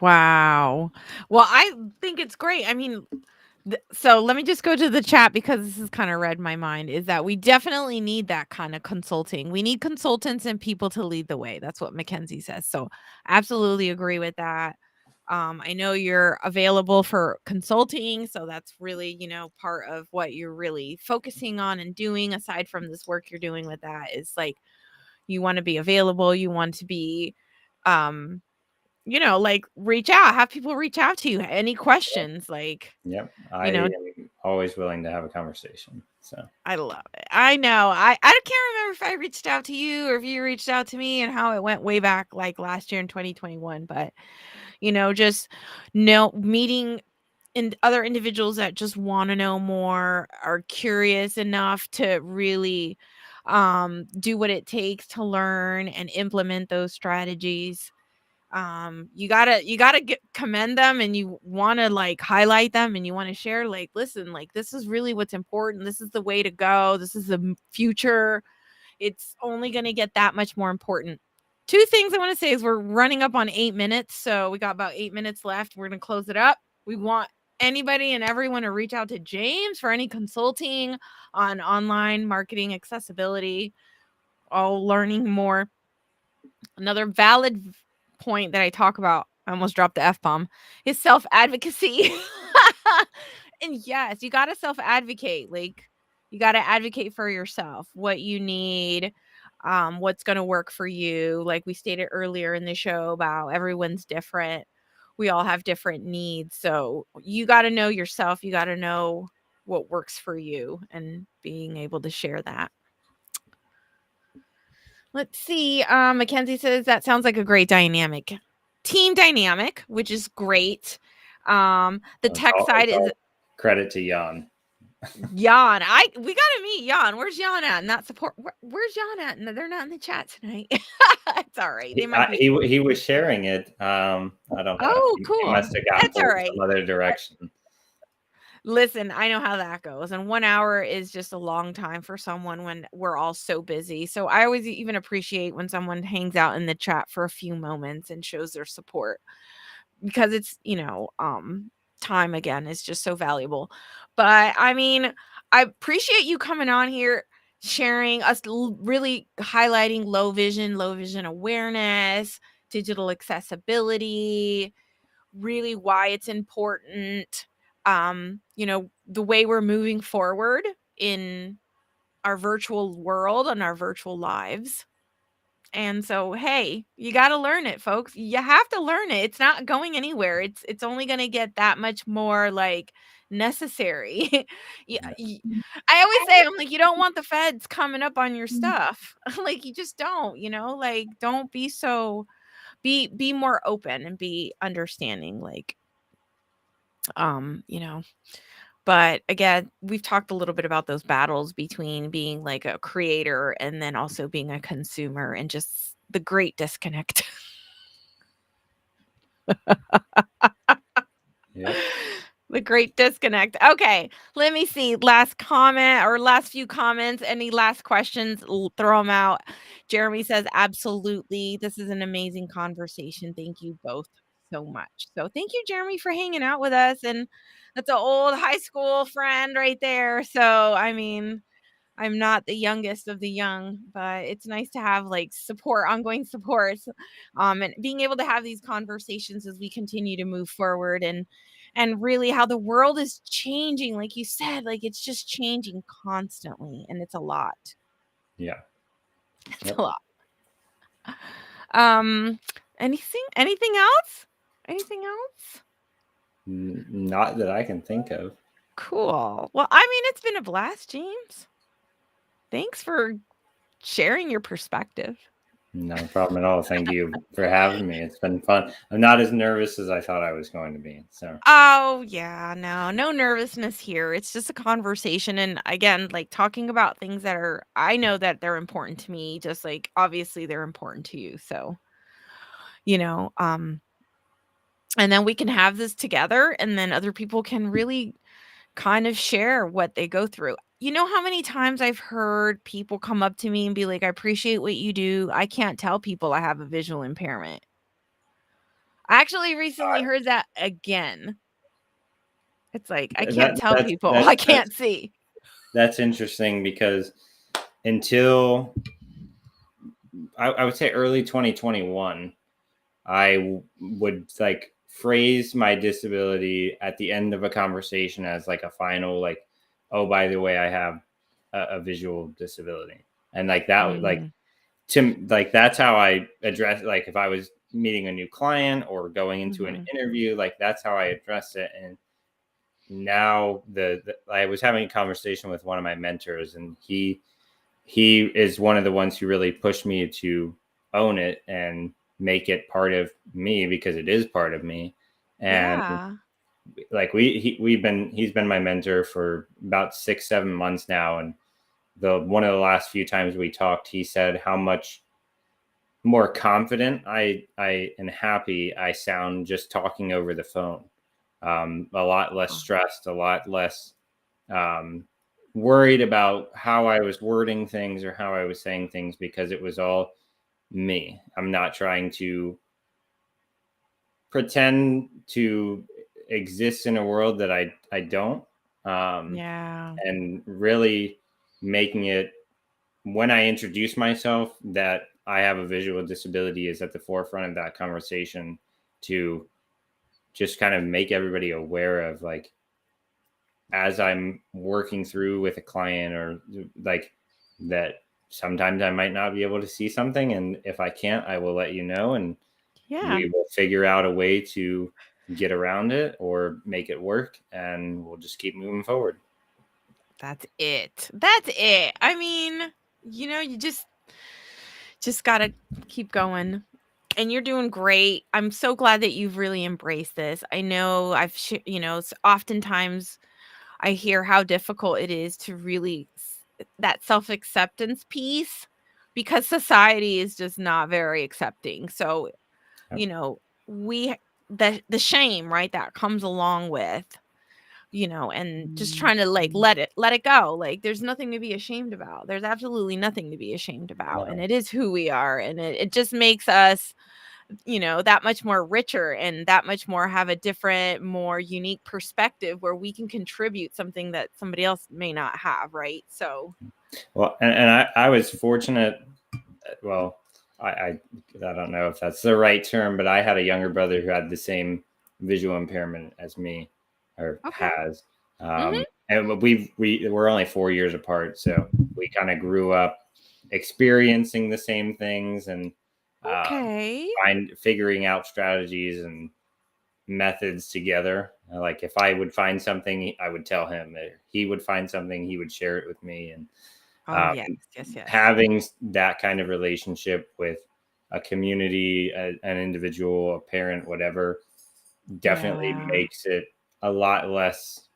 Wow. Well, I think it's great. I mean, so let me just go to the chat because this has kind of read my mind, is that we definitely need that kind of consulting. We need consultants and people to lead the way. That's what Mackenzie says. So absolutely agree with that. I know you're available for consulting, so that's really, part of what you're really focusing on and doing aside from this work you're doing with that is like you want to be available, you want to be um like reach out, have people reach out to you, any questions, like, Yep, I you know, am always willing to have a conversation. So I love it. I know. I can't remember if I reached out to you or if you reached out to me and how it went way back like last year in 2021, but just meeting other individuals that just want to know more, are curious enough to really do what it takes to learn and implement those strategies. You gotta commend them, and you want to like highlight them, and you want to share like, listen, like this is really what's important, this is the way to go, this is the future. It's only going to get that much more important. Two things I want to say is we're running up on 8 minutes, so we got about 8 minutes left. We're going to close it up. We want anybody and everyone to reach out to James for any consulting on online marketing accessibility, all learning more. Another valid point that I talk about, I almost dropped the F-bomb, is self-advocacy. And yes, you got to self-advocate. Like, you got to advocate for yourself, what you need, what's going to work for you. Like we stated earlier in the show about everyone's different. We all have different needs. So you got to know yourself. You got to know what works for you and being able to share that. Let's see. Mackenzie says that sounds like a great dynamic. Team dynamic, which is great. The tech side it's is all credit to Jan. Jan. We gotta meet Jan. Where's Jan at? And that support. Where's Jan at? And they're not in the chat tonight. It's all right. They might be. He was sharing it. I don't know. Oh, He cool. must have got That's all pulled right. some other direction. Listen, I know how that goes. And 1 hour is just a long time for someone when we're all so busy. So I always even appreciate when someone hangs out in the chat for a few moments and shows their support, because it's, time again is just so valuable. But I mean, I appreciate you coming on here, sharing us, really highlighting low vision awareness, digital accessibility, really why it's important, the way we're moving forward in our virtual world and our virtual lives. And so, hey, you got to learn it, folks. You have to learn it. It's not going anywhere. It's only going to get that much more like necessary. Yeah, I always say, I'm like, you don't want the feds coming up on your stuff. Like, you just don't, like, don't be so, be more open and be understanding, like, you know. But again, we've talked a little bit about those battles between being like a creator and then also being a consumer, and just the great disconnect. Yep. The great disconnect. Okay, let me see. Last comment or last few comments. Any last questions? Throw them out. Jeremy says, absolutely. This is an amazing conversation. Thank you both so much. So thank you, Jeremy, for hanging out with us. And that's an old high school friend right there. So, I mean, I'm not the youngest of the young, but it's nice to have like support, ongoing supports, and being able to have these conversations as we continue to move forward, and and really how the world is changing, like you said, like it's just changing constantly, and it's a lot. Yeah. It's a Yep. lot. Um, anything else? Anything else? Not that I can think of. Cool. Well, I mean, it's been a blast, James. Thanks for sharing your perspective. No problem at all. Thank you for having me. It's been fun. I'm not as nervous as I thought I was going to be. So, Oh, yeah, no nervousness here. It's just a conversation. And again, like talking about things that I know that they're important to me, just like obviously they're important to you. So, you know, and then we can have this together, and then other people can really kind of share what they go through. You know how many times I've heard people come up to me and be like, I appreciate what you do. I can't tell people I have a visual impairment. I actually recently heard that again. It's like, I that can't tell that's people that I can't see. that's interesting because until I would say early 2021, I would like phrase my disability at the end of a conversation as like a final, like, oh, by the way, I have a visual disability. And like that, like, Mm, like that's how I address, like, if I was meeting a new client or going into an mhm. interview, like that's how I address it. And now I was having a conversation with one of my mentors, and he is one of the ones who really pushed me to own it and make it part of me, because it is part of me. And Yeah. like he's been my mentor for about 6-7 months now. And the one of the last few times we talked, he said how much more confident I and happy I sound just talking over the phone. A lot less Oh, stressed, a lot less um, worried about how I was wording things or how I was saying things, because it was all me. I'm not trying to pretend to exist in a world that I don't. Um, yeah. and really making it, when I introduce myself, that I have a visual disability is at the forefront of that conversation, to just kind of make everybody aware of, like, as I'm working through with a client, or like that sometimes I might not be able to see something, and if I can't, I will let you know, and Yeah. we will figure out a way to get around it or make it work, and we'll just keep moving forward. That's it. That's it. I mean, you just gotta keep going. And you're doing great. I'm so glad that you've really embraced this. I know oftentimes I hear how difficult it is to really that self-acceptance piece, because society is just not very accepting. So, Yep. you know, we the shame, right, that comes along with, and just trying to like let it go. Like there's nothing to be ashamed about. There's absolutely nothing to be ashamed about. And No. it is who we are. And it just makes us, that much more richer, and that much more have a different, more unique perspective where we can contribute something that somebody else may not have, right? So, Well, and I was fortunate. Well, I don't know if that's the right term, but I had a younger brother who had the same visual impairment as me, or okay. has. Mhm. And we're only 4 years apart, so we kind of grew up experiencing the same things, and Okay. figuring out strategies and methods together. Like if I would find something, I would tell him. He would find something, he would share it with me, and Oh, um, yes, yes, yes. having that kind of relationship with a community, an individual, a parent, whatever, definitely Yeah. makes it a lot less.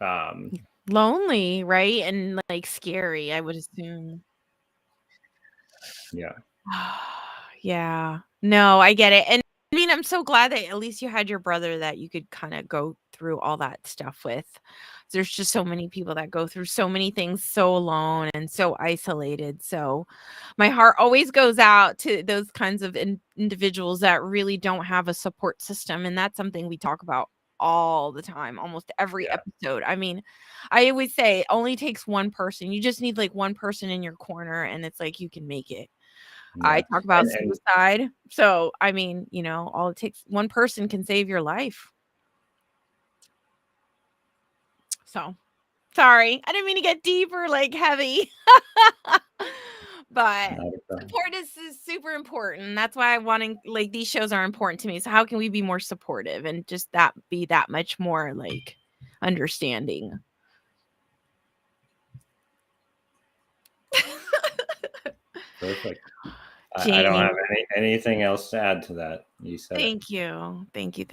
Um, Lonely, right? And like scary, I would assume. yeah, Yeah. No, I get it. And I mean, I'm so glad that at least you had your brother that you could kind of go through all that stuff with. There's just so many people that go through so many things so alone and so isolated. So my heart always goes out to those kinds of individuals that really don't have a support system. And that's something we talk about all the time, almost every yeah, episode. I mean, I always say it only takes one person. You just need like one person in your corner, and it's like you can make it. I yeah, talk about and suicide. So, I mean, all it takes one person can save your life. So sorry, I didn't mean to get deep or like heavy. But support is super important. That's why I want to, like, these shows are important to me. So how can we be more supportive and just be that much more like understanding? Perfect. I don't Jamie, have anything else to add to that. You said it. thank you. Thank you.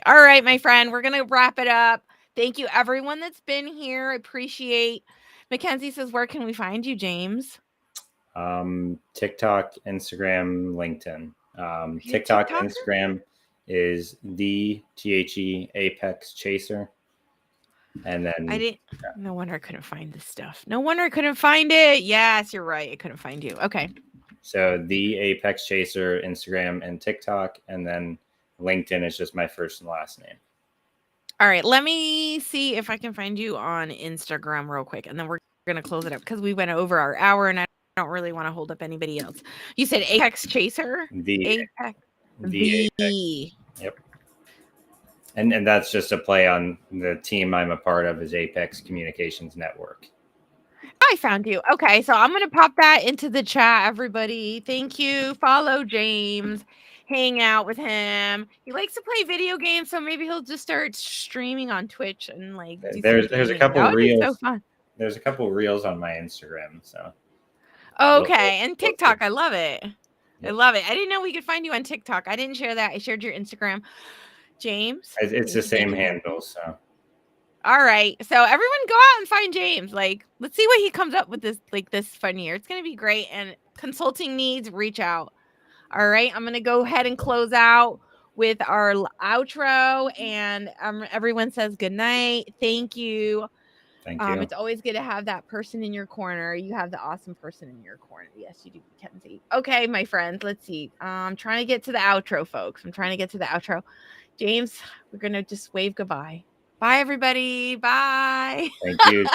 All right, my friend, we're going to wrap it up. Thank you, everyone that's been here. I appreciate. Mackenzie says, where can we find you, James? TikTok, Instagram, LinkedIn. TikTok, Instagram is the THE Apex Chaser. And then I didn't. No wonder I couldn't find this stuff. No wonder I couldn't find it. Yes, you're right. I couldn't find you. Okay. So the Apex Chaser, Instagram and TikTok, and then LinkedIn is just my first and last name. All right. Let me see if I can find you on Instagram real quick, and then we're gonna close it up because we went over our hour, and I don't really want to hold up anybody else. You said Apex Chaser. The Apex. Apex. Yep. And that's just a play on the team I'm a part of is Apex Communications Network. I found you. Okay, so I'm gonna pop that into the chat, everybody. Thank you. Follow James. Hang out with him. He likes to play video games, so maybe he'll just start streaming on Twitch and like do there's a couple that would reels. be so fun. There's a couple reels on my Instagram, so. Okay, and TikTok, I love it. I love it. I didn't know we could find you on TikTok. I didn't share that. I shared your Instagram. James? It's the same handle, so. All right. So everyone go out and find James. Like, let's see what he comes up with this fun year. It's going to be great. And consulting needs, reach out. All right. I'm going to go ahead and close out with our outro. And everyone says good night. Thank you. Thank you. It's always good to have that person in your corner. You have the awesome person in your corner. Yes, you do, Mackenzie. Okay, my friends. Let's see. I'm trying to get to the outro, folks. James, we're going to just wave goodbye. Bye, everybody. Bye. Thank you.